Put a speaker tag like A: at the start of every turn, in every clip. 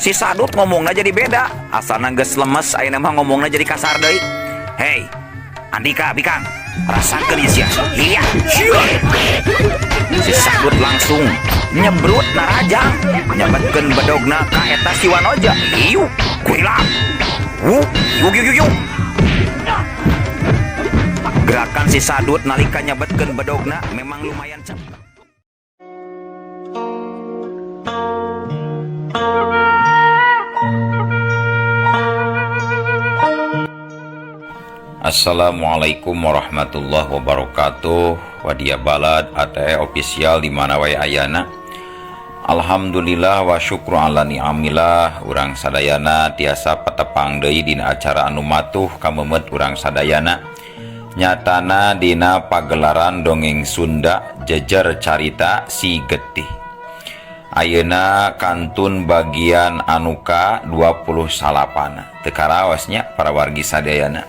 A: Si Sadut ngomongnya jadi beda. Asalna geus lemes, ayeuna mah ngomongnya jadi kasar deui. Hei, Andika, Bikang, rasakeun ieu sia. Iya. Si Sadut langsung nyebrut narajang, nyabetkeun bedogna ka eta si Wanoja. Iu, kuilang. Yuk. Gerakan si Sadut nalika nyabetkeun bedogna memang lumayan cepat. Assalamualaikum warahmatullahi wabarakatuh. Wadia balad ate official di mana wae ayana. Alhamdulillah wa syukru ala ni'amillah. Urang sadayana tiasa patepang deui dina acara anu matuh kamemet urang sadayana. Nyatana dina pagelaran dongeng Sunda jejer carita Si Getih. Ayeuna kantun bagian anuka 28. Teu karawasnya para wargi sadayana.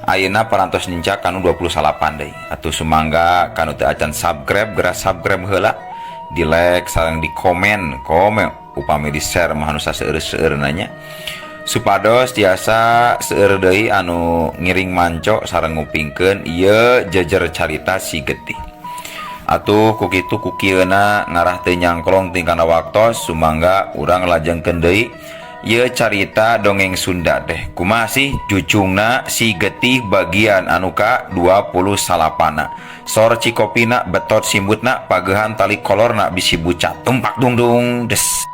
A: Ayeuna parantos ninca kanu 28 deui. Atuh sumangga kanu teu acan subscribe geura subscribe heula. Di like sareng di komen upami di share mah anu saseueur-seueurna nya. Supados tiasa seueur deui anu ngiring manco sareng ngupingkeun ieu jejer carita Si Getih. Atuh kukitu kukieuna ngarah teu nyangklong tingkana waktos sumangga urang lajengkeun deui ieu carita dongeng Sunda teh. Kumaha sih jucungna Si Getih bagian anu ka 28. Sor cikopina betot simbutna pagehan tali kolorna bisi bucat tumpak dung des.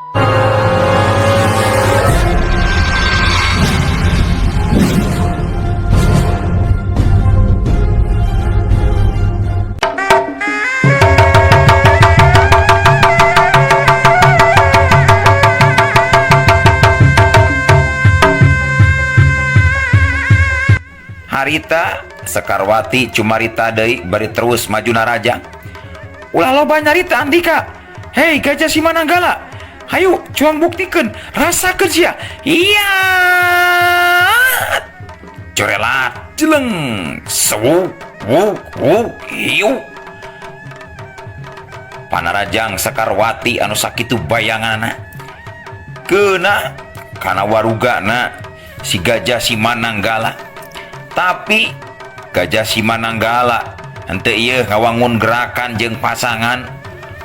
A: Harita Sekarwati cumarita deui bari terus maju narajang. Ulah loba nyarita Andika. Hei Gajah Simananggala, hayu cuang buktikeun, rasakeun sia. Iya. Corelat jeleng sewu hiu. Panarajang Sekarwati anu sakitu bayanganna keuna kana warugana si Gajah Simananggala. Tapi Gajah Simananggala henteu ieu ngawangun gerakan jeung pasangan,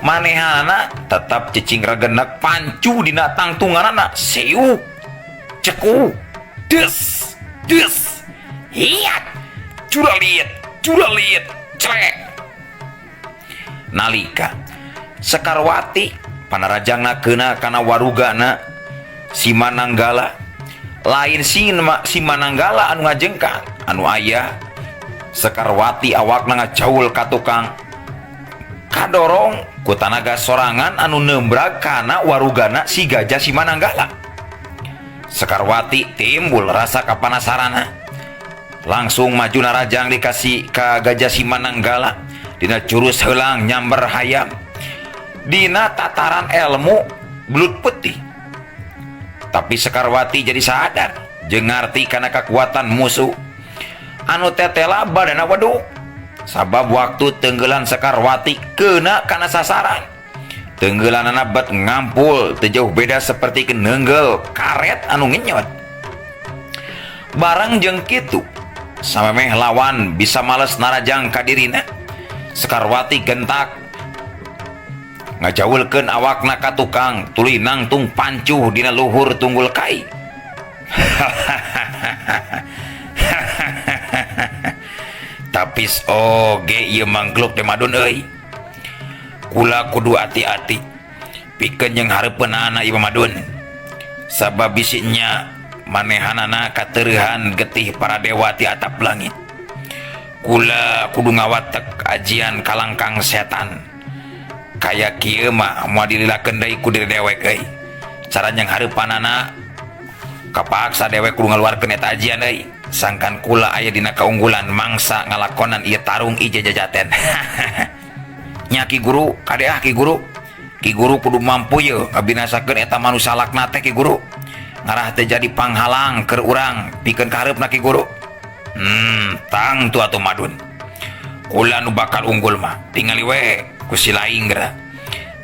A: manehana tetap cicing regenek pancu dina tangtunganana. Seu ceku des hiat curalit clek. Nalika Sekarwati panarajangna keuna kana warugana Simananggala, lain Simananggala anu ngajengkang anu aya Sekarwati awakna ngacaul ka tukang kadorong ku tanaga sorangan anu nembrag kana warugana si Gajah Simananggala. Sekarwati timbul rasa kapanasarana, langsung maju narajang dikasih ka Gajah Simananggala dina jurus heulang nyamber hayam dina tataran ilmu belut putih. Tapi Sekarwati jadi sadar jeung ngarti kana kekuatan musuh anu tetela badana waduk. Sabab waktu tenggelan Sekarwati keuna kana sasaran, tenggelanana bet ngampul teu jauh beda seperti keneunggel karet anu ngenyot. Barang jeung kitu samemeh lawan bisa males narajang ka dirina, Sekarwati gentak ngajaulkeun awakna ka tukang tuluy nangtung pancuh dina luhur tunggul kai. Tapis oge ieu mangkluk teh madun euy. Kula kudu hati-hati pikeun jeung hareupeunana ieu madun. Sabab bisinya manehanana kateurehan getih para dewa ti atap langit. Kula kudu ngawatek ajian kalangkang setan. Kaya kieu mah moal dililakeun deui ku diri dewek euy. Cara yang hareupanana kapaksa dewek kudu ngaluarkeun eta ajian euy. Sangkan kula aya dina kaunggulan mangsa ngalakonan ieu tarung ija jajaten. Nya Ki Guru, kadeah Ki Guru. Ki Guru kudu mampu ye ngabinasakeun eta manusa lakna teh Ki Guru. Ngarah teh jadi panghalang keur urang pikeun kahareupna Ki Guru. Tang tu atuh madun. Kula nu bakal unggul mah tingali we ku si Laing geura.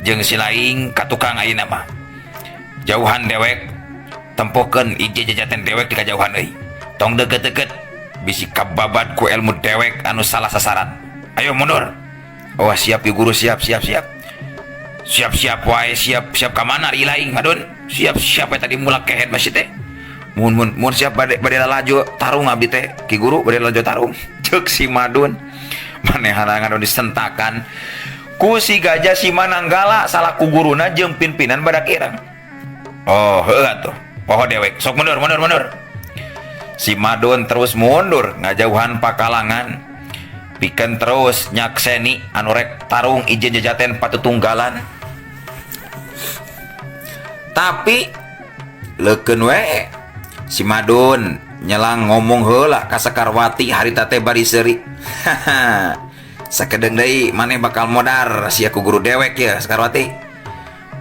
A: Jeung si Laing ka tukang ayeuna mah. Jauhan dewek tempokeun ieu jajaten dewek di kajauhan euy. Tong deket-deket bisi kababat ku ilmu dewek anu salah sasaran. Ayo mundur. Oh siap ya guru, siap. Siap wae, siap ka mana ari laing madun. Siap tadi mulak kehet masih teh. Mun siap bade lalajo tarung abdi teh. Ki guru bade lalajo tarung. Ceuk si madun. Manehanangan disentakan ku si Gajah Simananggala salaku guruna jeung pimpinan badak ireng. Oh heuh atuh. Poho dewek sok mundur. Si madun terus mundur ngajauhan pakalangan. Pikeun terus nyakseni anu rek tarung ijeun jajaten patutunggalan. Tapi leukeun we si madun nyelang ngomong heula ka Sakarwati harita teh bari seuri. Sakedeung deui maneh bakal modar sia ku guru dewek ya Sakarwati.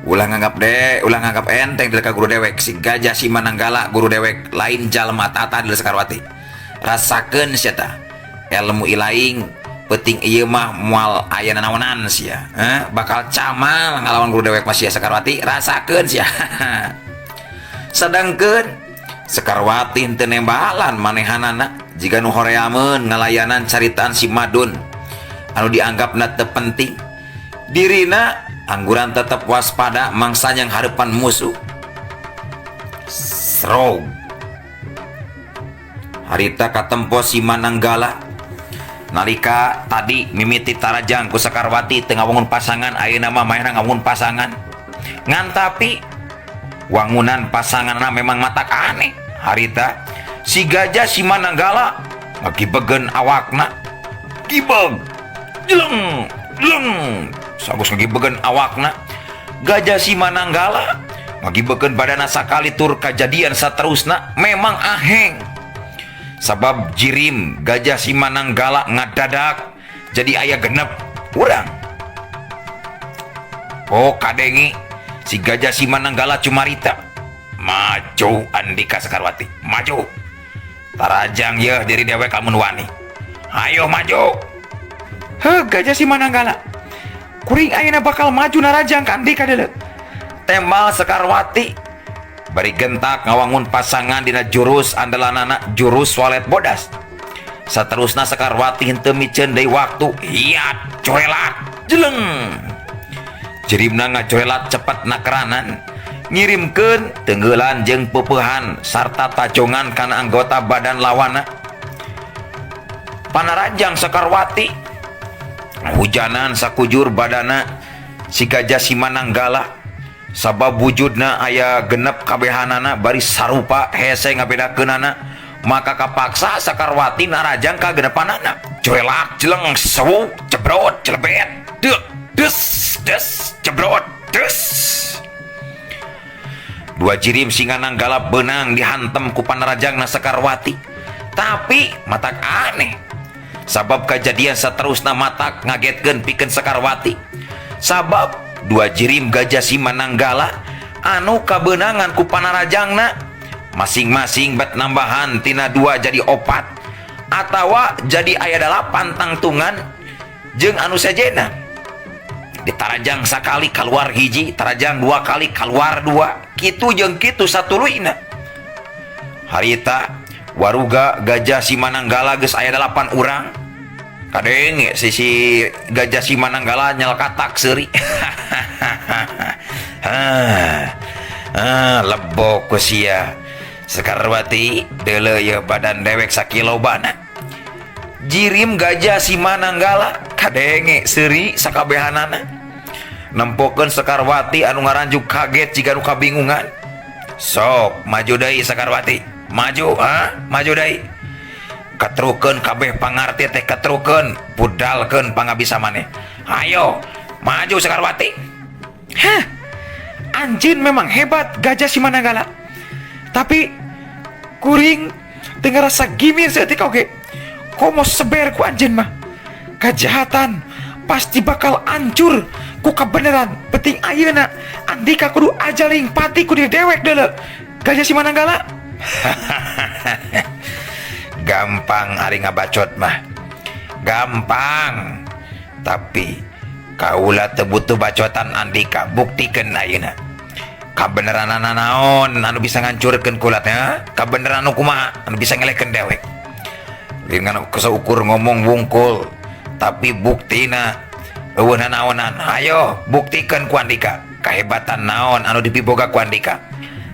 A: Ulah nganggap enteng ka guru dewek. Si Gajah Simananggala guru dewek lain jalma tata di Sakarwati. Rasakeun sia tah ilmu ilaing penting ieu mah moal aya nanaonan sia. Bakal camal ngalawan guru dewek mah sia Sakarwati, rasakeun sia. Sedangkeun Sakarwati teu nembalan manehanana jiga nu horeameun ngalayanan caritaan si madun anu dianggapna teu penting. Dirina angguran tetep waspada mangsa yang harapan musuh. Srog harita katempo Simananggala nalika tadi mimiti tarajang ku Sakarwati teu ngawungun pasangan, ayeuna mah maehna ngawungun pasangan. Ngan tapi wangunan pasanganna memang matak aneh. Harita si Gajah Simananggala ngagibegeun awakna. Gibeg jeleng sagus ngagibegeun awakna. Gajah Simananggala ngagibegeun badanna sakali tur kajadian saterusna memang aheng. Sabab jirim Gajah Simananggala ngadadak jadi aya genep urang. Oh kadengi si Gajah Simananggala cumarita maju Andika Sakarwati maju tarajang ya diri dewek lamun wani. Ayo maju. Gajah Simananggala kuring ayeuna bakal maju narajang ka Andika deuleu. Tembal Sakarwati bari gentak ngawangun pasangan dina jurus andalanana jurus walet bodas. Saterusna Sakarwati henteu miceun deui waktu. Hiat coelat jeleng. Jirimna ngacoelat cepet nakeranan ngirimkeun tenggeulan jeung peupehan sarta tajongan kana anggota badan lawana. Panarajang Sakarwati hujanan sakujur badana si Gajah Simananggala sabab wujudna aya genep kabehanana bari sarupa hese ngabedakeunana, maka kapaksa Sakarwati narajang ka genepanana. Coelak jeleng sewu cebrot celebet des cebrot des. Dua jirim Simananggala benang dihantem ku panarajangna Sakarwati. Tapi matak aneh sabab kejadian saterusna matak ngagetkeun pikeun Sakarwati. Sabab dua jirim Gajah Simananggala anu kabenangan ku panarajangna masing-masing bet nambahan tina 2 jadi 4 atawa jadi aya 8 tangtungan jeung anu sajena. Ditarajang sakali keluar hiji, tarajang 2 kali keluar 2, kitu jeung kitu satuluyna. Harita waruga Gajah Simananggala geus aya 8 urang. Kadeng si Gajah Simananggala nyelkatak seuri. Lebok ku sia Sakarwati deuleu ye badan dewek sakilobana. Jirim Gajah Simananggala kadenge seuri sakabehanana. Nempokeun Sakarwati anu ngaranjuk kaget jiga nu kabingungan. Sok maju deui Sakarwati, maju maju deui. Katrukeun kabeh pangarti teh katrukeun budalkeun pangabisa maneh. Ayo maju Sakarwati. Anjeun memang hebat Gajah Simananggala. Tapi kuring teu ngarasa gimir saeutik oge. Komo seber ku anjeun mah. Kejahatan pasti bakal hancur ku kabeneran. Penting ayeuna Andika kudu ajaling pati ku di dewek deuleu Gajah Simananggala. Gampang ari ngabacot mah gampang, tapi kaula teu butuh bacotan Andika, buktikeun ayeuna. kabeneran naon anu bisa ngancurkeun kulatnya, kabeneran anu kumaha anu bisa ngelehkeun dewek. Dengan ukur ngomong wungkul, tapi buktina eueuh naonan. Ayo buktikan ku Andika kahebatan naon anu dipiboga ku Andika.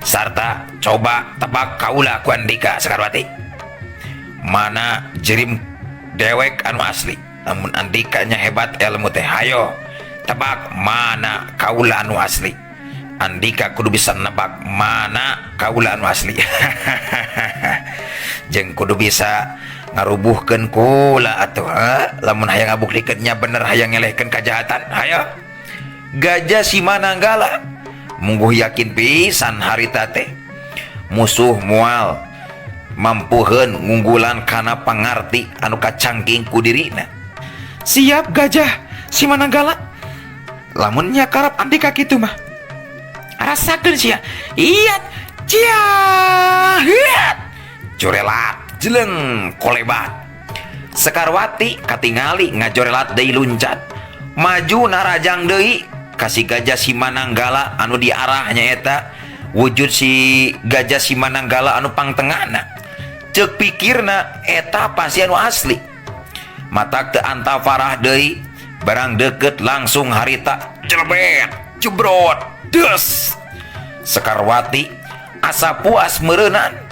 A: Sarta coba tebak kaula ku Andika Sekarwati. Mana jirim dewek anu asli, namun Andika nya hebat ilmu teh. Ayo tebak mana kaula anu asli. Andika kudu bisa nebak mana kaula anu asli. Jeung kudu bisa ngarubuhkeun kula atuh, lamun hayang ngabuktikeun nya bener hayang ngelehkeun kajahatan. Hayo Gajah Simananggala mungguh yakin pisan harita teh musuh moal mampuheun ngunggulan kana pangarti anu kacangking ku dirina. Siap Gajah Simananggala, lamun nya karep Andika kitu mah rasakeun sia. Iya cia hiat jorelat jeleng kolebat. Sekarwati katingali ngajorelat deui luncat maju narajang deui kasih Gajah Simananggala anu diarahnya eta wujud si Gajah Simananggala anu pangtengahna. Ceuk pikirna eta pasti anu asli. Matak teu antafarah deui barang deket langsung harita jelebet jebrot des. Sekarwati asa puas meureunnan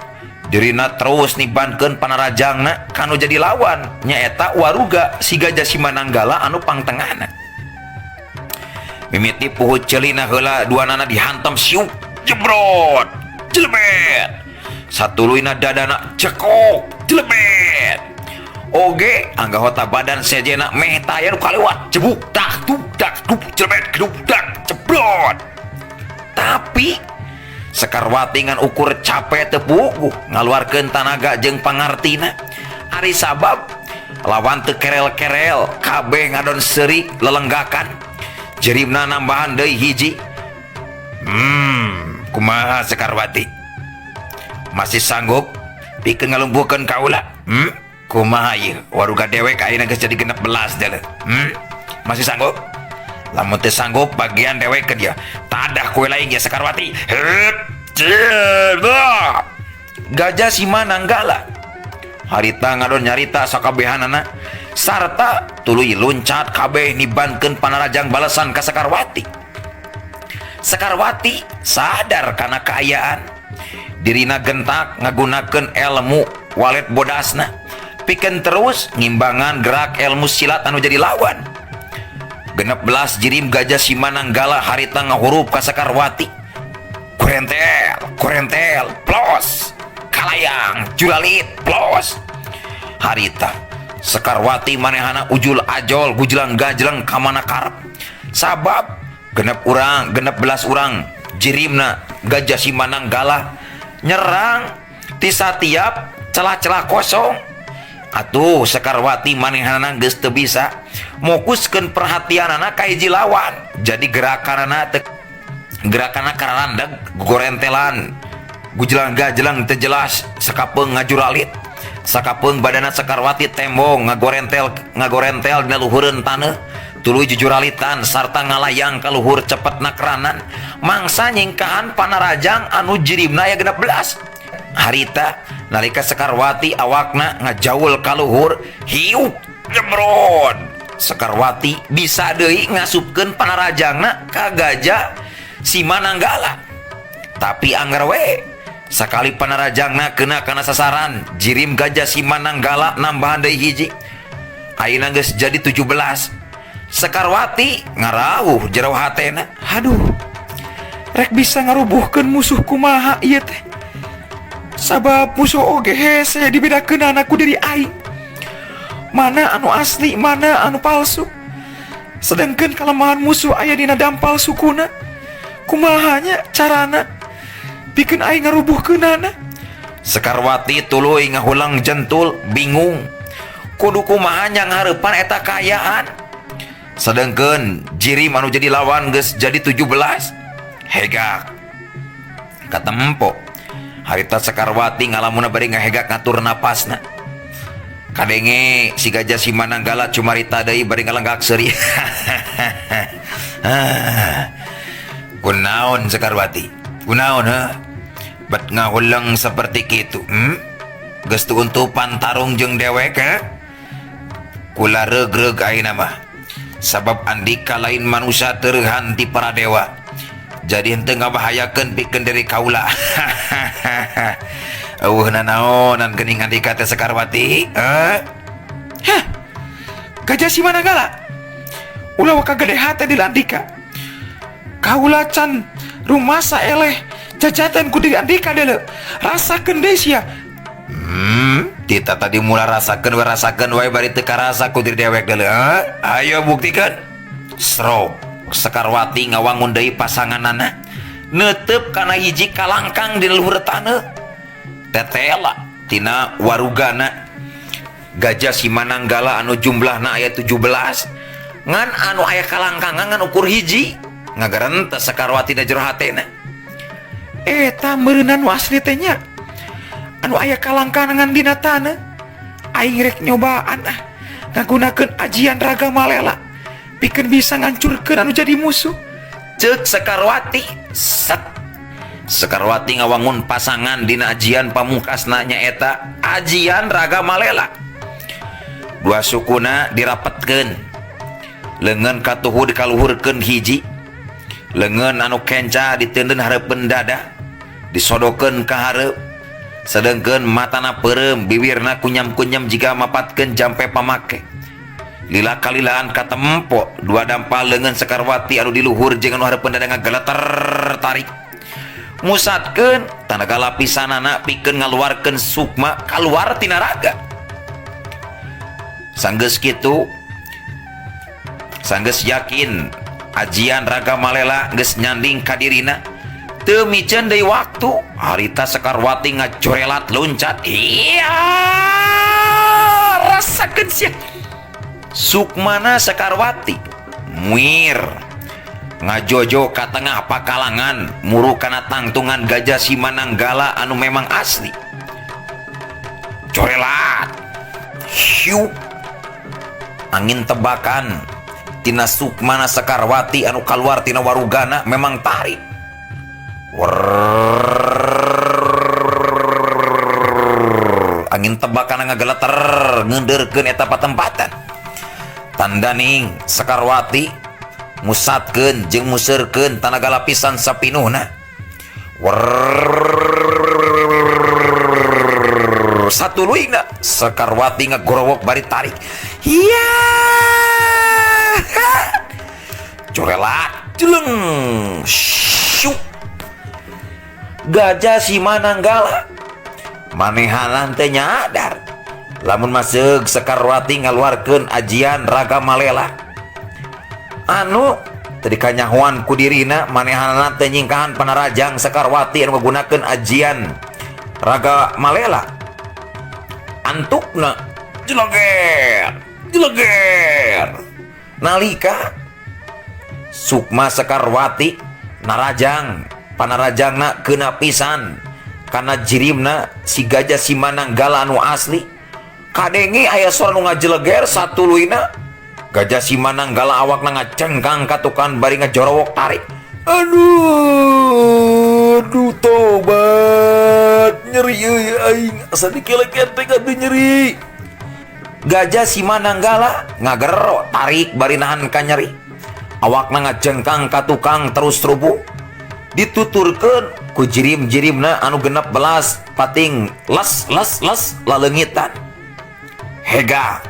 A: dirina terus nibankeun panarajangna kanu jadi lawan nyaeta waruga si Gajah Simananggala anu pangtengahna. Mimiti puhut celina heula duanana dihantam siuk jebrot jelebet. Satuluina dadana cekok jelebet. Oge anggota badan sejena meh taya nu kalewat cebuk tak jelebet keduk tak jebrot. Tapi Sekarwati ngan ukur capek teu puguh ngaluarkeun tanaga jeung pangartina. Ari sabab lawan teu kerel-kerel kabeh ngadon seuri lelenggakan. Jerimna nambahan deui hiji. Kumaha Sekarwati? Masih sanggup pikeun ngalumpuhkeun kaula? Kumaha ieu? Waruga dewek ayeuna geus jadi 16 deuleu. Masih sanggup? Lamun teu sanggup bagian dewek ke dia. Tadah kue lain ya Sekarwati. Gajah Simananggala harita ngadon nyarita sakabehanana sarta tuluy luncat kabeh nibankeun panarajang balasan ka Sekarwati. Sekarwati sadar kana kaayaan dirina gentak ngagunakeun ilmu walet bodasna pikeun terus ngimbangan gerak ilmu silat anu jadi lawan. 16 jirim Gajah Simananggala harita ngahurup ka Sekarwati. Kurentel plos kalayang juralit plos. Harita Sekarwati manehana ujul ajol gujlang gajlang ka mana karep sabab 16 urang jirimna Gajah Simananggala nyerang ti satiap celah-celah kosong. Atuh Sekarwati manehana geus teu bisa mokuskeun perhatianana ka hiji lawan. Jadi gerakanana karalandeg gorentelan gujlang gajlang teu jelas sakapeung ngajuralit. Sakapeung badana Sekarwati tembong ngagorentel dina luhureun taneuh tuluy jujuralitan sarta ngalayang ka luhur cepet nakranan mangsa nyingkahan panarajang anu jirimna aya 16. Harita nalika Sekarwati awakna ngajaul ka luhur hiuk jebrot. Sekarwati bisa deui ngasupkeun panarajangna ka Gajah Simananggala. Tapi anggar we sakali panarajangna kena kana sasaran jirim Gajah Simananggala nambahan deui hiji. Ayeuna geus jadi 17. Sekarwati ngarawuh jero hatena, aduh rek bisa ngarubuhkeun musuh kumaha ieu teh. Sabab musuh oge hese dibedakeun anakku dari aing. Mana anu asli, mana anu palsu. Sedangkan kelemahan musuh aya dina dampal sukuna. Kumahanya carana pikeun aing ngarubuhkeunana. Sekarwati tuluy ngahulang jentul bingung. Kudu kumahanya ngahareupan eta kaayaan. Sedangkan jirim anu jadi lawan geus jadi 17. Hegak katempo harita Sekarwati ngalamunna bari ngahegak ngatur napasna. Kadenge si Gajah Simananggala cumarita deui bari ngalenggak seuri. Kunaon Sekarwati? Kunaon bat ngahulang seperti itu geus teu untupan tarung jeung dewek kula regreg ayeuna mah sabab andika lain manusia terhan ti para dewa jadi henteu ngabahayakeun pikeun diri kaula. Eueuhna naonan geuning andika teh Sekarwati? Gajah si Mananggala ulah kagede hate di Andika kaula can rumasa eleh jajatan ku diri Andika deuleu rasakeun deui sia. Tita tadi mula rasakeun wae bari teu karasa ku diri dewek deuleu. Ayo buktikeun. Sro Sekarwati ngawangun deui pasanganana neuteup kana hiji kalangkang di luhur taneuh tetela tina warugana Gajah si Mananggala anu jumlahna aya 17 ngan anu aya kalangkangan ngan ukur hiji ngagaran teh Sekarwati da jero hatena eta meureunna nu asli teh nya anu aya kalangkangan dina taneuh aing rek nyobaan ngagunakeun ajian raga malela pikeun bisa ngancurkeun anu jadi musuh ceuk Sekarwati. Set Sekarwati ngawangun pasangan dina ajian pamungkasna nyaeta ajian raga malela. Dua sukuna dirapetkeun leungeun katuhu dikaluhurkeun hiji leungeun anu kenca diteundeun hareupeun dada disodokeun ka hareup sedengkeun matana peureum bibirna kunyam-kunyam jiga mapatkeun jampe pamake lila kalilaan katempo dua dampal leungeun Sekarwati anu di luhur jeung anu hareupeun dada ngageleter tarik musatkeun tanaga lapisanana pikeun ngaluarkeun sukma kaluar tina raga. Sanggeus kitu sanggeus yakin ajian raga malela geus nyanding ka dirina teu miceun deui waktu harita Sekarwati ngacorelat loncat iya rasakeun sia sukmana Sekarwati muir ngajojo ka tengah pakalangan muru kana tangtungan Gajah si Mananggala anu memang asli corelat hiu angin tebakan tina sukmana Sekarwati anu kaluar tina warugana memang tarik angin tebakan ngageleter ngeundeurkeun eta patempatan tandaning Sekarwati musatkeun jeung museurkeun tanaga lapisan sapinuhna satuluyna Sekarwati ngagorowok bari tarik iya corelat jeleng syuk Gajah si Mananggala manehanan teh nyadar lamun masuk Sekarwati ngaluarkeun ajian raga malela anu tadi kanyahoan ku dirina manehanana teh nyingkahan panarajang Sekarwati anu menggunakeun ajian raga malela antukna jeleger nalika sukma Sekarwati narajang panarajangna keuna pisan kana jirimna si Gajah si Mananggala anu asli kadenge aya suara nu ngajeleger satuluyna Gajah si Mananggala awakna ngacengkang katukan bari ngajorowok tarik aduh tobat nyeri euy aing asa dikelekeun teh gaduh nyeri Gajah si Mananggala ngagero tarik bari nahan ka nyeri awakna ngajengkang katukang terus rubuh dituturkeun ku jirim-jirimna anu 16 pating les laleungitan hega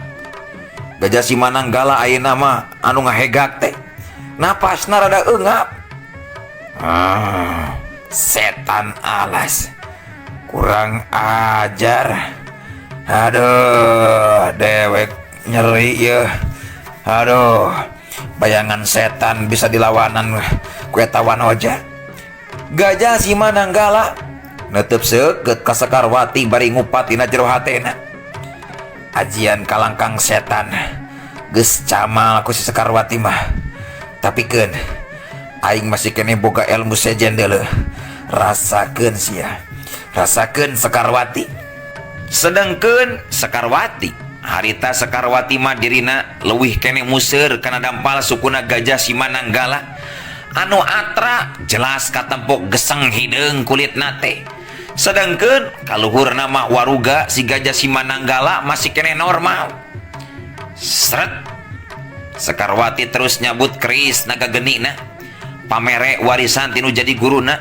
A: Gajah si Mananggala ayeuna mah anu ngahegak teh napasna rada eungap setan alas kurang ajar aduh dewek nyeri ya aduh bayangan setan bisa dilawanan ku eta wanoja Gajah si Mananggala neuteub seukeut ka Sekarwati bari ngupat dina jero hatena ajian kalangkang setan geus camal ku si Sekarwati mah tapi keun aing masih kene boga ilmu sejen deuleu rasakeun sia rasakeun Sekarwati sedengkeun Sekarwati harita Sekarwati mah dirina leuwih kene museur kana dampal sukuna Gajah si Mananggala anu atra jelas katempuk geseng hideung kulit nate. Sedangkan kaluhur nama waruga si Gajah Simananggala masih kene normal. Seret Sekarwati terus nyabut keris naga genina pamere warisan tinu jadi guruna.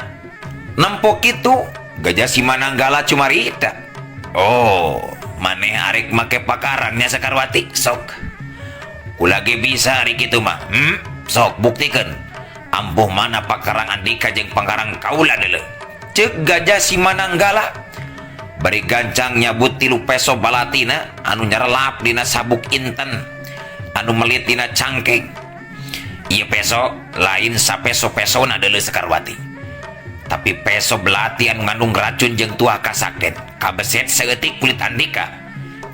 A: Nempok itu Gajah Simananggala cuma rita. Oh, maneh arek make pakarannya Sekarwati. Sok ulah ge bisa hari kitu mah. Sok buktikeun ampuh mana pakarang Andika jeung pangarang kaula deuleu. Cek Gajah Simananggala bari gancang nyabut 3 peso balatina anu nyarelap dina sabuk inten anu melit dina cangkeng. Ieu peso lain sapeso-pesona deuleu Sekarwati, tapi peso belati anu ngandung racun jeung tuah kasakden kabeset saeutik kulit Andika.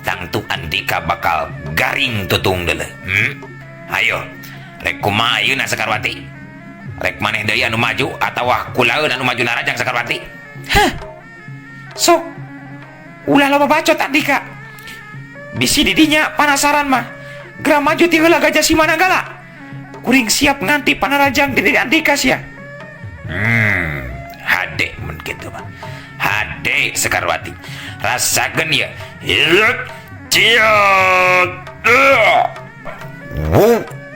A: Tangtu Andika bakal garing tutung deuleu. Hayo rek kumaha ayeuna Sekarwati? Rek maneh deui anu maju atawa kulaeun anu maju narajang Sekarwati? Sok ulah loba bacot Andika. Bisi didinya panasaran mah geura maju ti heula Gajah Simananggala. Kuring siap nganti panarajang di diri Andika sia. Hade mun kitu mah. Hade Sekarwati. Rasakeun ya. Ciot.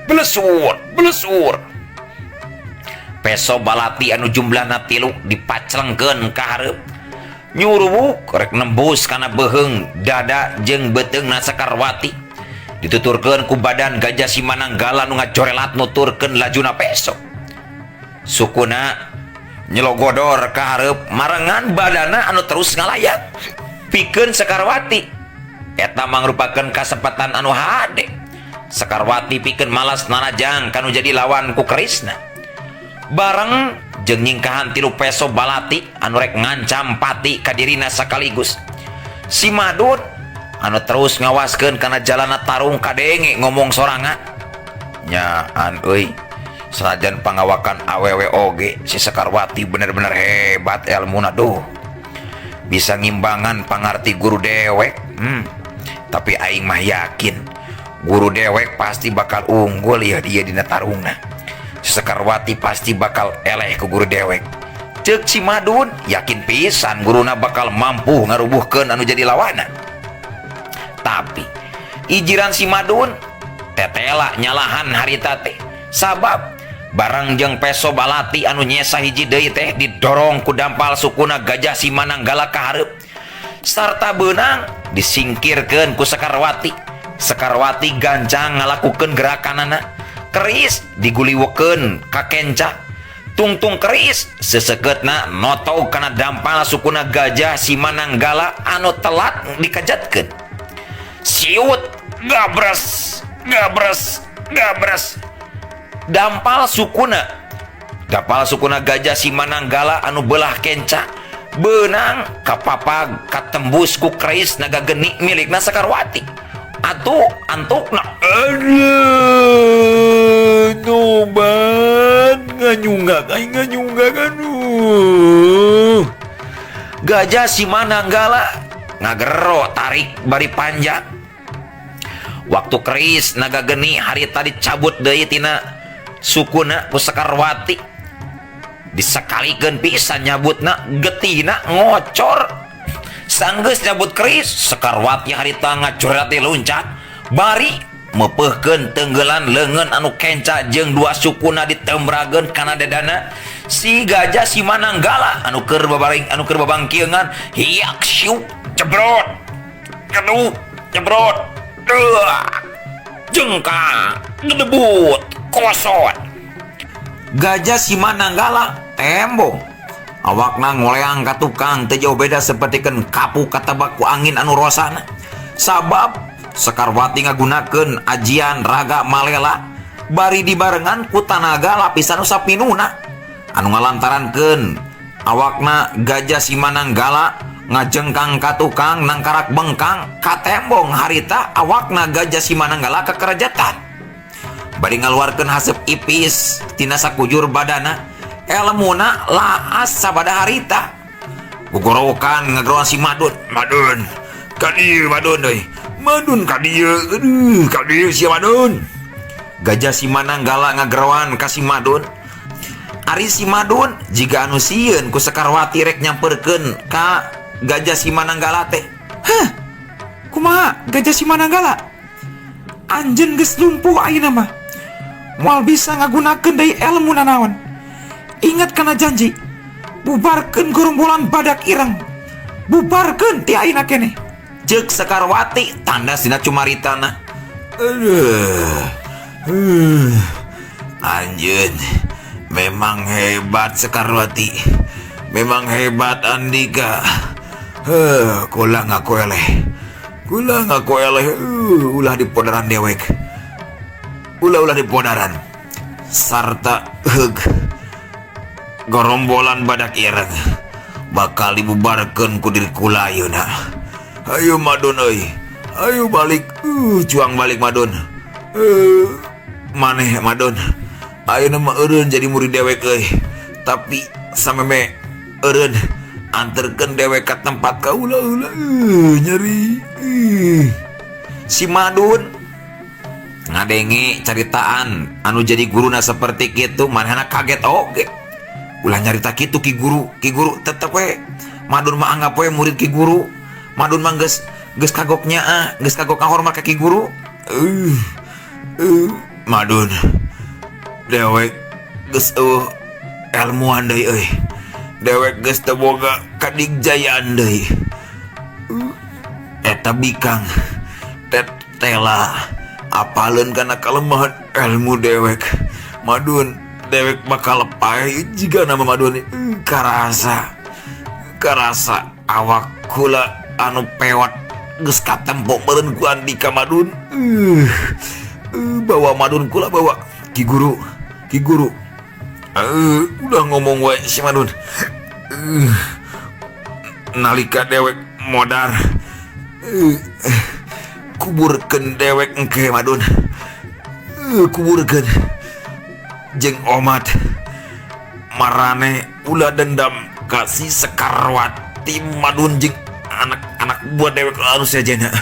A: Belesur. Peso balati anu jumlahna 3 dipaclengkeun ka hareup. Nyurubuk rek nembus kana beheung dada jeung beteungna Sekarwati. Dituturkeun ku badan Gajah Simananggala nu ngacorelat nuturkeun lajuna peso. Sukuna nyelogodor ka hareup marengan badana anu terus ngalayat pikeun Sekarwati. Eta mangrupakeun kasempatan anu hade. Sekarwati pikeun malas narajang kanu jadi lawan ku kerisna. Bareng jeung nyingkahan 3 peso balati anu rek ngancam pati ka dirina sakaligus. Si Madun anu terus ngawaskeun kana jalana tarung kadenge ngomong sorangan. Nyaan euy, sanajan pangawakan awewe oge si Sekarwati bener-bener hebat elmuna duh. Bisa ngimbangan pangarti guru dewek. Tapi aing mah yakin guru dewek pasti bakal unggul ya dia dina tarungna. Sekarwati pasti bakal eleh ke guru dewek. Cek si Madun yakin pisan guruna bakal mampu ngarubuhkeun anu jadi lawana. Tapi ijiran si Madun tetela nyalahan harita teh sabab barang jeung peso balati anu nyesa hiji deui teh didorong ku dampal sukuna Gajah Simananggala ka hareup sarta beunang disingkirkeun ku Sekarwati. Sekarwati gancang ngalakukeun gerakanana. Keris diguliwekeun ka kenca. Tungtung keris seseketna noto kana dampal sukuna Gajah Simananggala anu telat dikajatkeun. Siut gabres. Dampal sukuna Gajah Simananggala anu belah kenca beunang kapapag katembus ku keris naga geni milikna Sekarwati. Atuh antukna noban nganyunggak Gajah Simananggala ngagero tarik bari panjang. Waktu keris naga geni harita dicabut deui tina sukuna ku Sekarwati. Disakalikeun pisan nyabutna getina ngocor. Sanggeus nyabut keris Sekarwati harita ngacoret loncat bari mepeuhkeun tenggelan leungeun anu kenca jeung 2 sukuna ditembrageun kana dadana si Gajah Simananggala anu keur babangkieunan. Hiak syuk cebrot kedu cebrot jengka gedebut kosot. Gajah Simananggala tembong awakna ngoleang ka tukang teu jauh beda sapertikeun kapu katabak ku angin anu rosana. Sabab Sekarwati ngagunakeun ajian raga malela bari dibarengan ku tanaga lapisan sapinuna anu ngalantarankeun awakna Gajah Simananggala ngajengkang ka tukang nangkarak bengkang ka tembong harita awakna Gajah Simananggala kekerajatan. Bari ngaluarkeun haseup ipis tina sakujur badana elmuna laas sabada harita. Gugorokan ngageroan si Madun kadieu Madun euy. Madun kadieu sia Madun. Gajah Simananggala ngageroan ka si Madun. Ari si Madun jika anu sieun ku Sekarwati rek nyamperkeun ka Gajah Simananggala teh.
B: Hah? Kumaha Gajah Simananggala? Anjeun geus lumpuh ayeuna mah. Moal bisa ngagunakeun deui ilmu nanaon. Ingat kana janji. Bubarkeun gerombolan badak ireng. Bubarkeun ti ayeuna keneh.
A: Ceuk Sekarwati tandas dina cumaritana. Anjeun memang hebat Sekarwati. Memang hebat Andika. Kula ngaku eleh. Ulah di podaran dewek. Ulah di podaran. Sarta gerombolan badak ireng bakal dibubarkeun ku diri kula ayeuna. Ayo Madun euy. Ayo balik. Cuang balik Madun. Maneh Madun. Ayeuna mah eureun jadi murid dewek euy. Tapi sameme eureun anterkeun dewek ka tempat kaula nyeri. Si Madun ngadenge caritaan anu jadi guruna seperti kitu, manehna kaget oge. Ulah nyarita kitu ki guru tetep we Madun mah anggap we murid ki guru. Madun mah geus kagoknya geus kagok ngahormat ka ki guru. Madun dewek geus ilmuan deui euy. Dewek geus teu boga kadigjayaan deui. Eta bikang tela apaleun kana kalemahan ilmu dewek. Madun dewek bakal lepay jika nama Madun karasa awak kula anu pewat geus katempo meureun ku Andika Madun. Bawa Madun kula bawa ki guru. Udah ngomong we si Madun. Nalika dewek modar kuburkeun dewek engke Madun. Kuburkeun jeung omat marane ulah dendam kasih Sekarwati Madun jeung anak-anak buah dewek anu sajana.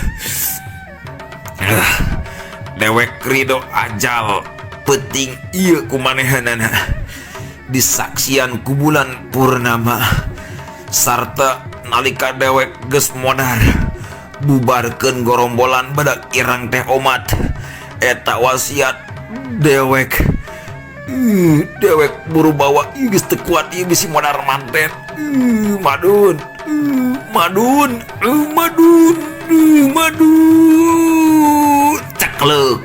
A: Dewek rido ajal penting ieu kumanehanana disaksian ku bulan purnama sarta nalika dewek geus modar bubarkeun gorombolan badak irang teh omat. Eta wasiat dewek buru bawa geus teu kuat ieu bisi modar manten. Madun ceklek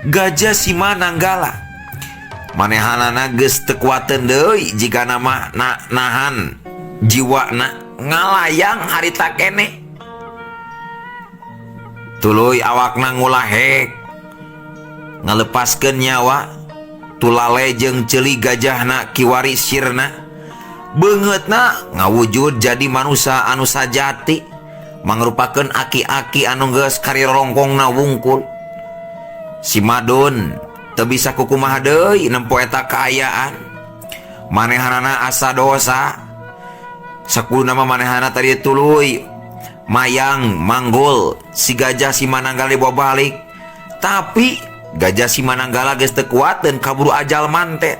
A: Gajah Simananggala manehanana geus teu kuateun deui jika nama nahan jiwana ngalayang harita keneh. Tuluy awakna ngulahek ngalepaskeun nyawa tulale jeung ceuli gajahna kiwari sirna. Beungeutna ngawujud jadi manusia anu sajati mangrupakeun aki-aki anu geus karirongkongna wungkul. Si Madun teu bisa kukumaha deui nempo eta kaayaan. Manehanana asa dosa. Sakuluna mah manehana tadi tuluy mayang manggul si Gajah Simananggala dibawa balik. Tapi Gajah Simananggala geus teu kuateun kaburu ajal manten.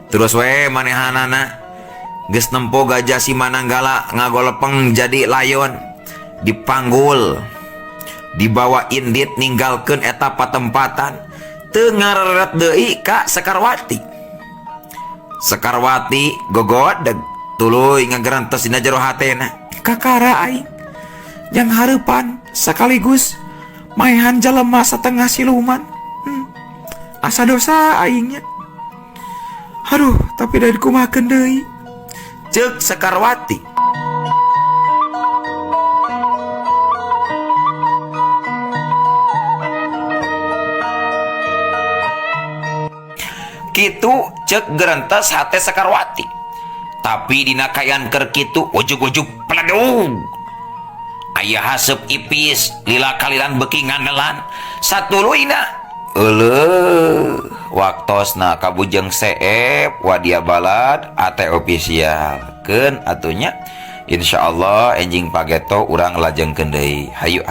A: Terus we manehanana geus nempo Gajah Simananggala ngagolepeng jadi layon, dipanggul, dibawa indit ninggalkeun eta patempatan, teu ngareret deui ka Sekarwati. Sekarwati gogodeg tuluy ngagerantos dina jero hatena.
B: Kakara aing yang hareupan sekaligus maehan jalema satengah siluman. Asa dosa aingnya. Aduh, tapi dari kumahakeun deui.
A: Ceuk Sekarwati. Kitu ceuk gerentos hate Sekarwati. Tapi dina kayan keur kitu ujug-ujug pledug. Aya haseup ipis lila kaliran beuki ngandelan satuluyna waktosna kabujeng seep Wadia Balad ate official keun atunya insyaallah enjing pageto urang lajengkeun deui hayu